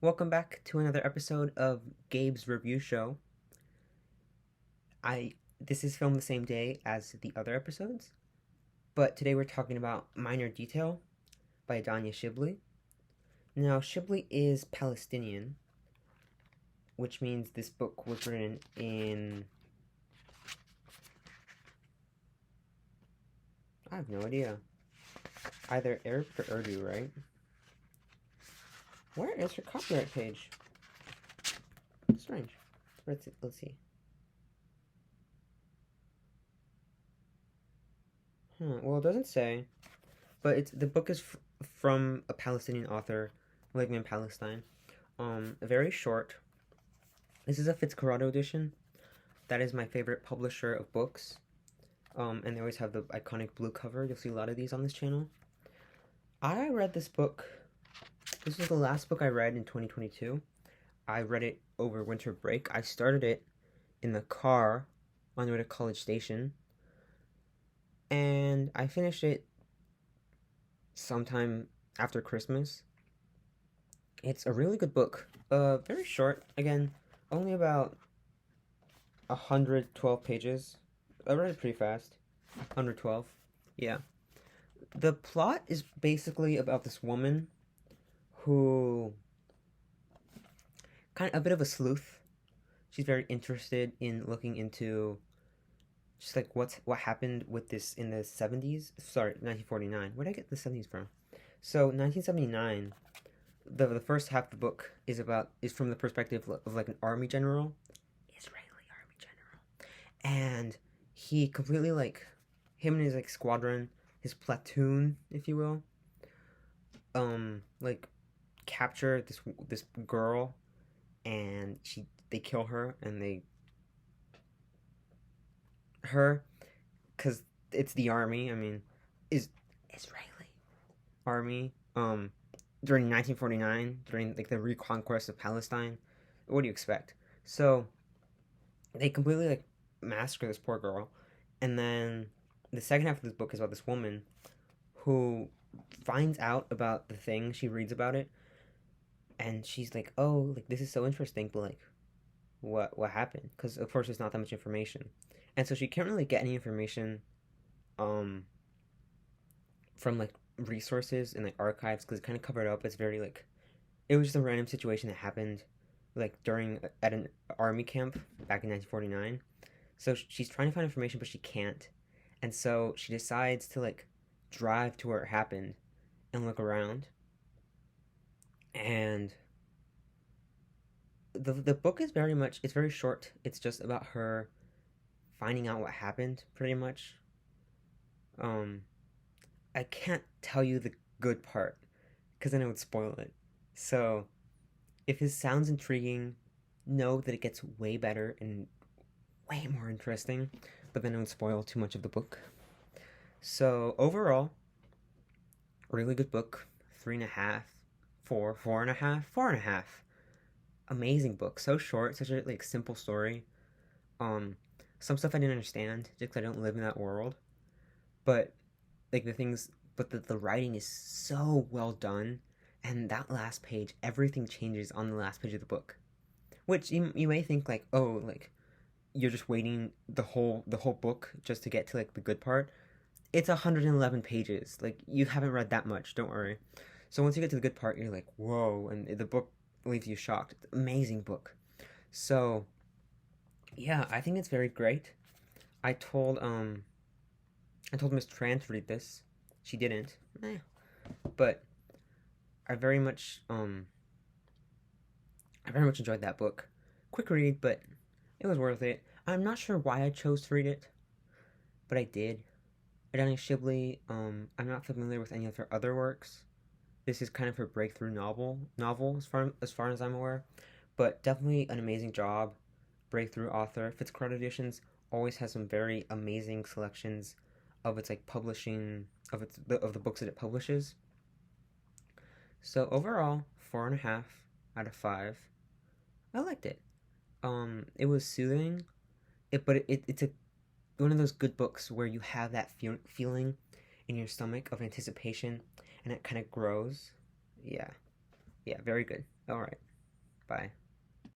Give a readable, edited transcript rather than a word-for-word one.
Welcome back to another episode of Gabe's Review Show. This is filmed the same day as the other episodes, but today we're talking about Minor Detail by ADANIA Shibli. Now, Shibli is Palestinian, which means this book was written in... I have no idea. Either Arabic or Urdu, right? Where is her copyright page? Strange. Let's see. Well, it doesn't say, but the book is from a Palestinian author living in Palestine. Very short. This is a Fitzcarraldo edition. That is my favorite publisher of books. And they always have the iconic blue cover. You'll see a lot of these on this channel. I read this book. This was the last book I read in 2022. I read it over winter break. I started it in the car on the way to College Station. And I finished it sometime after Christmas. It's a really good book. Very short. Again, only about 112 pages. I read it pretty fast. 112. Yeah. The plot is basically about this woman who... kind of a bit of a sleuth. She's very interested in looking into just like what happened with this in the 70s. Sorry, 1949. Where did I get the 70s from? So 1979, the first half of the book is from the perspective of like an army general, Israeli army general, and he completely him and his squadron, his platoon, if you will, capture this girl, and they kill her, and because it's the army. I mean, is Israeli army during 1949, during the reconquest of Palestine. What do you expect? So they completely massacre this poor girl, and then the second half of this book is about this woman who finds out about the thing. She reads about it, and she's like, oh, this is so interesting, but what happened? Because of course there's not that much information, and so she can't really get any information from resources and archives, because it's kind of covered up. It's very it was just a random situation that happened during at an army camp back in 1949. So she's trying to find information, but she can't, and so she decides to drive to where it happened and look around. And the book is it's very short. It's just about her finding out what happened, pretty much. I can't tell you the good part, because then it would spoil it. So, if this sounds intriguing, know that it gets way better and way more interesting, but then it would spoil too much of the book. So, overall, really good book. 3.5, 4, 4.5, 4.5. Amazing book. So short, such a simple story. Some stuff I didn't understand, just because I don't live in that world. But the writing is so well done, and that last page, everything changes on the last page of the book. Which you may think you're just waiting the whole book just to get to the good part. It's 111 pages. You haven't read that much, don't worry. So once you get to the good part, you're like, whoa, and the book leaves you shocked. Amazing book. So yeah, I think it's very great. I told Miss Tran to read this. She didn't. But I very much enjoyed that book. Quick read, but it was worth it. I'm not sure why I chose to read it, but I did. ADANIA Shibli, I'm not familiar with any of her other works. This is kind of her breakthrough novel as far as I'm aware, but definitely an amazing job. Breakthrough author. Fitzcarraldo Editions always has some very amazing selections of its publishing of the books that it publishes. So overall, 4.5 out of 5. I liked it. It was soothing. It's one of those good books where you have that feeling in your stomach of anticipation, and it kind of grows. Yeah, very good. All right. Bye.